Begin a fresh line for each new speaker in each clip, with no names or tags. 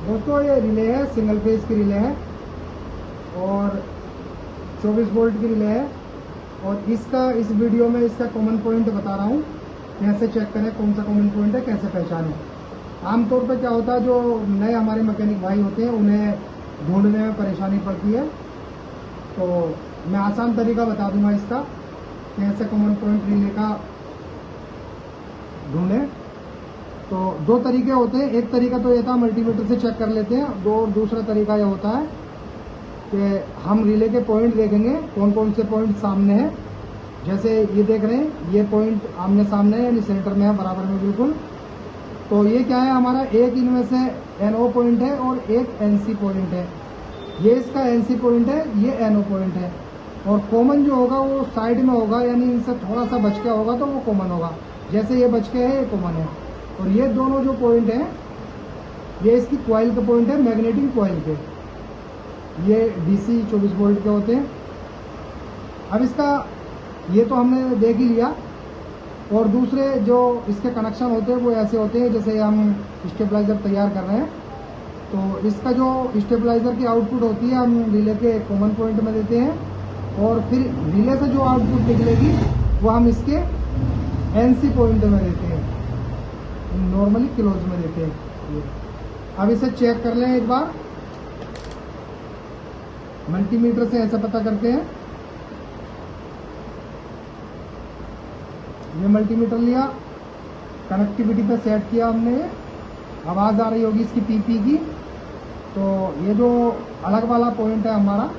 दोस्तों ये रिले है, सिंगल फेज की रिले है और 24 वोल्ट की रिले है। और इस वीडियो में इसका कॉमन पॉइंट बता रहा हूँ, कैसे चेक करें, कौन सा कॉमन पॉइंट है, कैसे पहचानें। आमतौर पर क्या होता है, जो नए हमारे मैकेनिक भाई होते हैं उन्हें ढूंढने में परेशानी पड़ती है, तो मैं आसान तरीका बता दूंगा इसका, कैसे कॉमन पॉइंट रिले का ढूंढें। तो दो तरीके होते हैं, एक तरीका तो ये था मल्टीमीटर से चेक कर लेते हैं, दूसरा तरीका ये होता है कि हम रिले के पॉइंट देखेंगे कौन कौन से पॉइंट सामने हैं। जैसे ये देख रहे हैं, ये पॉइंट आमने सामने है, यानी सेंटर में है, बराबर में बिल्कुल। तो ये क्या है हमारा, एक इनमें से NO पॉइंट है और एक NC पॉइंट है। ये इसका NC पॉइंट है, ये NO पॉइंट है। और कॉमन जो होगा वो साइड में होगा, यानी इनसे थोड़ा सा बच के होगा तो वो कॉमन होगा। जैसे ये बच के है, ये कॉमन है। और ये दोनों जो पॉइंट हैं, ये इसकी कॉइल का पॉइंट है, मैग्नेटिक कॉइल के। ये DC 24 वोल्ट के होते हैं। अब इसका ये तो हमने देख ही लिया। और दूसरे जो इसके कनेक्शन होते हैं वो ऐसे होते हैं, जैसे हम स्टेबलाइजर तैयार कर रहे हैं, तो इसका जो स्टेबलाइजर की आउटपुट होती है हम रिले के कॉमन पॉइंट में देते हैं, और फिर रिले से जो आउटपुट निकलेगी वो हम इसके NC पॉइंट में देते हैं, नॉर्मली क्लोज में देते हैं। अब इसे चेक कर लें एक बार, मल्टीमीटर से ऐसे पता करते हैं। ये मल्टीमीटर लिया, कनेक्टिविटी पे सेट किया हमने। आवाज आ रही होगी इसकी PP की। तो ये जो अलग वाला पॉइंट है हमारा,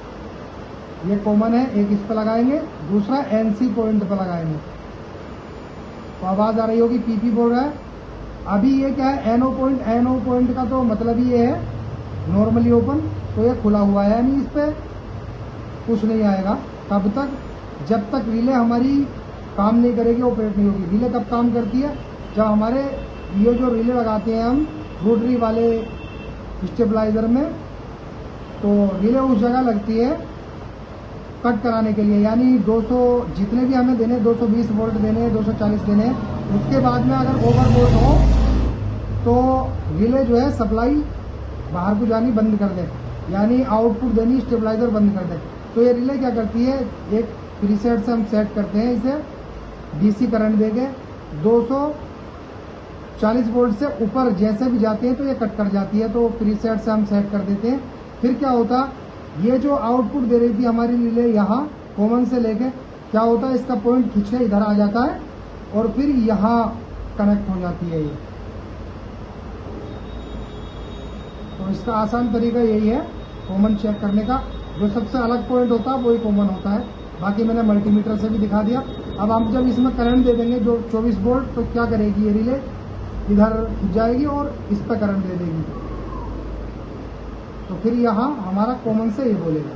ये कॉमन है, एक इस पे लगाएंगे, दूसरा NC पॉइंट पे लगाएंगे, तो आवाज आ रही होगी, PP बोल रहा है। अभी ये क्या है, NO पॉइंट का तो मतलब ये है नॉर्मली ओपन, तो ये खुला हुआ है, यानी इस पे कुछ नहीं आएगा। कब तक, जब तक रिले हमारी काम नहीं करेगी, ऑपरेट नहीं होगी। रिले कब काम करती है, जब हमारे ये जो रिले लगाते हैं हम रोटरी वाले स्टेबलाइजर में, तो रिले उस जगह लगती है कट कराने के लिए, यानी 200 जितने भी हमें देने, 220 वोल्ट देने, 240 देने। उसके बाद में अगर ओवरलोड हो तो रिले जो है सप्लाई बाहर को जानी बंद कर दे, यानी आउटपुट देनी स्टेबलाइजर बंद कर दे। तो ये रिले क्या करती है, एक प्रीसेट से हम सेट करते हैं इसे, DC करंट देके 240 वोल्ट से ऊपर जैसे भी जाते हैं तो ये कट कर जाती है, तो प्रीसेट से हम सेट कर देते हैं। फिर क्या होता, ये जो आउटपुट दे रही थी हमारी रिले यहाँ कॉमन से लेके, क्या होता है, इसका पॉइंट खींच के इधर आ जाता है और फिर यहाँ कनेक्ट हो जाती है ये। तो इसका आसान तरीका यही है कॉमन चेक करने का। जो सबसे अलग पॉइंट होता है वही कॉमन होता है, बाकी मैंने मल्टीमीटर से भी दिखा दिया। अब हम जब इसमें करंट दे देंगे जो 24 वोल्ट, तो क्या करेगी ये रिले, इधर खिंच जाएगी और इस पर करंट दे देगी, तो फिर यहाँ हमारा कॉमन से ये बोलेगा।